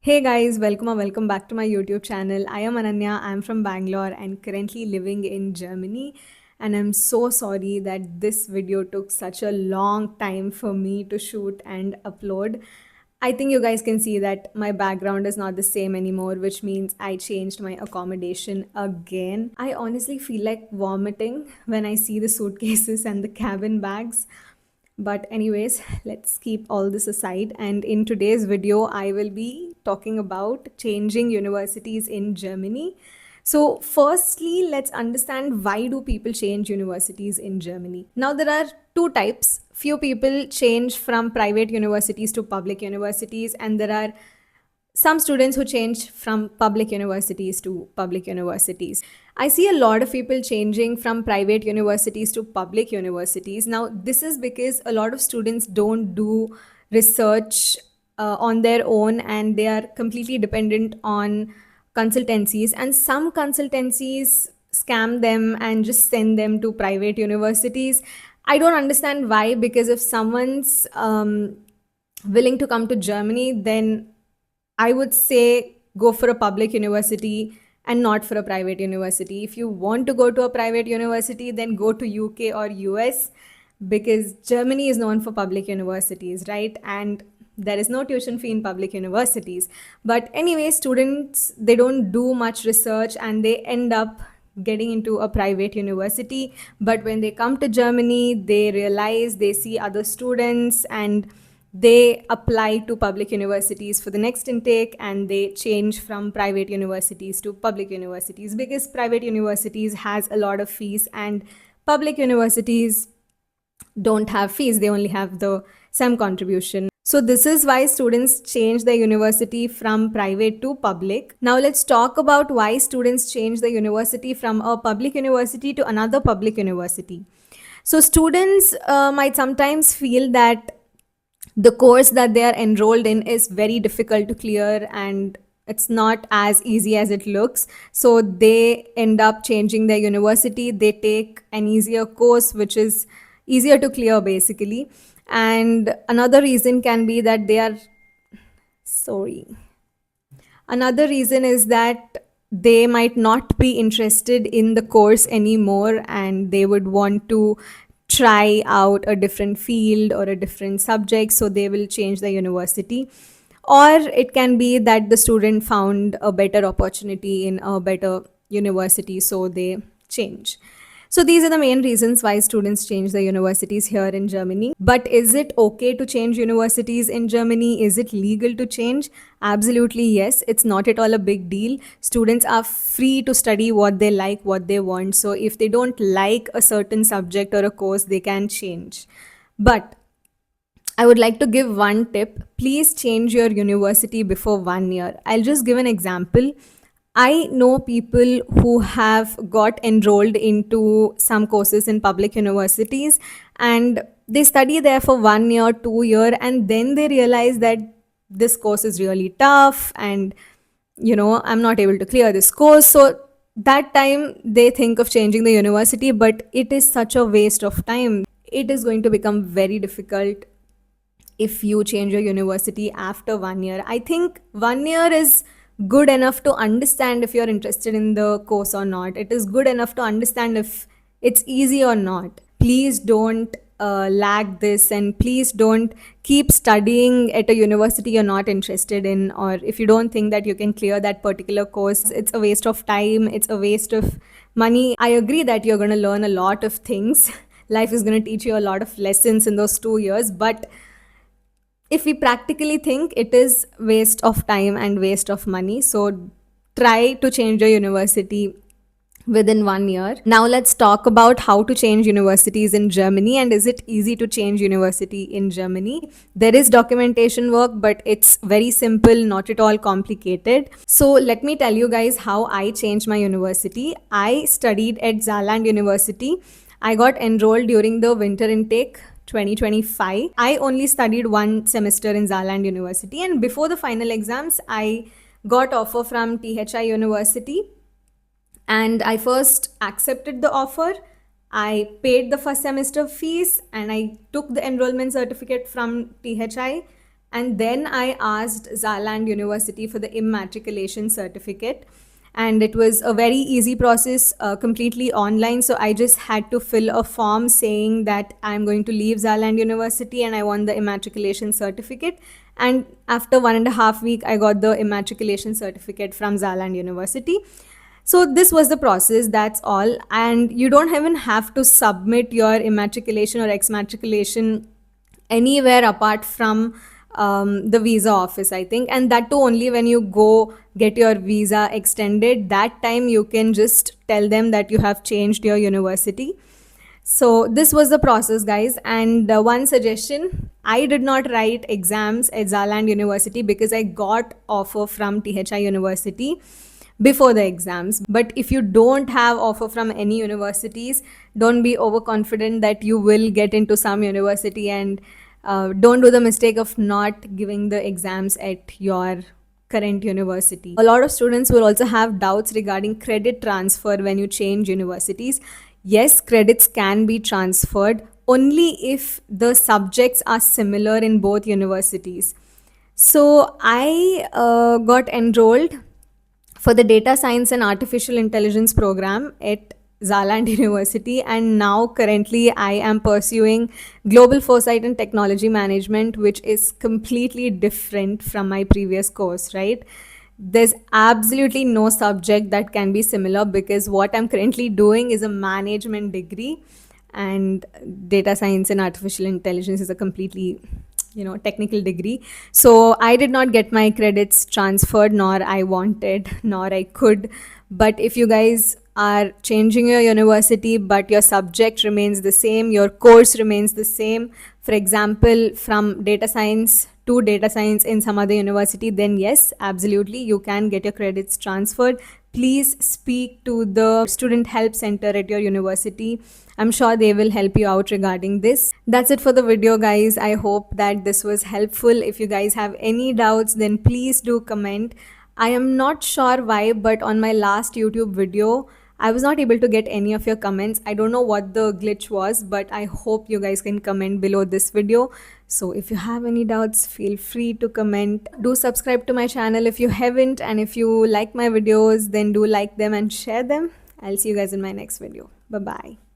Hey guys, welcome or welcome back to my YouTube channel. I am Ananya. I'm from Bangalore and currently living in Germany. And I'm so sorry that this video took such a long time for me to shoot and upload. I think you guys can see that my background is not the same anymore, which means I changed my accommodation again. I honestly feel like vomiting when I see the suitcases and the cabin bags. But, anyways, let's keep all this aside. And in today's video, I will be talking about changing universities in Germany. So, firstly, let's understand why do people change universities in Germany. Now, there are two types. Few people change from private universities to public universities, and there are some students who change from public universities to public universities. I see a lot of people changing from private universities to public universities. Now, this is because a lot of students don't do research on their own and they are completely dependent on consultancies. And some consultancies scam them and just send them to private universities. I don't understand why, because if someone's willing to come to Germany, then I would say go for a public university and not for a private university. If you want to go to a private university, then go to UK or US, because Germany is known for public universities, right? And there is no tuition fee in public universities. But anyway, students, they don't do much research and they end up getting into a private university. But when they come to Germany, they realize, they see other students and they apply to public universities for the next intake, and they change from private universities to public universities because private universities has a lot of fees and public universities don't have fees. They only have the SEM contribution. So this is why students change the university from private to public. Now let's talk about why students change the university from a public university to another public university. So students might sometimes feel that the course that they are enrolled in is very difficult to clear and it's not as easy as it looks. So they end up changing their university. They take an easier course, which is easier to clear basically. And another reason can be that they are sorry. Another reason is that they might not be interested in the course anymore and they would want to try out a different field or a different subject, so they will change the university. Or it can be that the student found a better opportunity in a better university, so they change. So these are the main reasons why students change the universities here in Germany. But is it okay to change universities in Germany? Is it legal to change? Absolutely yes. It's not at all a big deal. Students are free to study what they like, what they want. So if they don't like a certain subject or a course, they can change. But I would like to give one tip. Please change your university before 1 year. I'll just give an example. I know people who have got enrolled into some courses in public universities and they study there for 1 year, 2 year, and then they realize that this course is really tough and I'm not able to clear this course. So that time they think of changing the university, but it is such a waste of time. It is going to become very difficult if you change your university after 1 year. I think 1 year is good enough to understand if you're interested in the course or not. It is good enough to understand if it's easy or not. Please don't lag this, and please don't keep studying at a university you're not interested in, or if you don't think that you can clear that particular course. It's a waste of time, it's a waste of money. I agree that you're going to learn a lot of things. Life is going to teach you a lot of lessons in those 2 years, but if we practically think, it is waste of time and waste of money. So try to change your university within 1 year. Now let's talk about how to change universities in Germany, and is it easy to change university in Germany. There is documentation work, but it's very simple, not at all complicated. So let me tell you guys how I changed my university. I studied at Saarland University. I got enrolled during the winter intake 2025. I only studied one semester in Saarland University, and before the final exams, I got offer from THI University, and I first accepted the offer. I paid the first semester fees and I took the enrollment certificate from THI. And then I asked Zaland University for the immatriculation certificate. And it was a very easy process, completely online. So I just had to fill a form saying that I'm going to leave Zaland University and I want the immatriculation certificate. And after 1.5 weeks, I got the immatriculation certificate from Zaland University. So this was the process, that's all. And you don't even have to submit your immatriculation or exmatriculation anywhere apart from the visa office, I think. And that too only when you go get your visa extended. That time you can just tell them that you have changed your university. So this was the process, guys. And one suggestion, I did not write exams at Zaland University because I got offer from THI University before the exams. But if you don't have offer from any universities, don't be overconfident that you will get into some university, and don't do the mistake of not giving the exams at your current university. A lot of students will also have doubts regarding credit transfer when you change universities. Yes, credits can be transferred only if the subjects are similar in both universities. So I got enrolled for the data science and artificial intelligence program at Zaland University, and now currently I am pursuing global foresight and technology management, which is completely different from my previous course, right? There's absolutely no subject that can be similar because what I'm currently doing is a management degree, and data science and artificial intelligence is a completely technical degree. So I did not get my credits transferred, nor I wanted, nor I could. But if you guys are changing your university but your subject remains the same, your course remains the same, for example from data science to data science in some other university, then yes, absolutely you can get your credits transferred. Please speak to the student help center at your university. I'm sure they will help you out regarding this. That's it for the video, guys. I hope that this was helpful. If you guys have any doubts, then please do comment. I am not sure why, but on my last YouTube video, I was not able to get any of your comments. I don't know what the glitch was, but I hope you guys can comment below this video. So if you have any doubts, feel free to comment. Do subscribe to my channel if you haven't, and if you like my videos, then do like them and share them. I'll see you guys in my next video. Bye bye.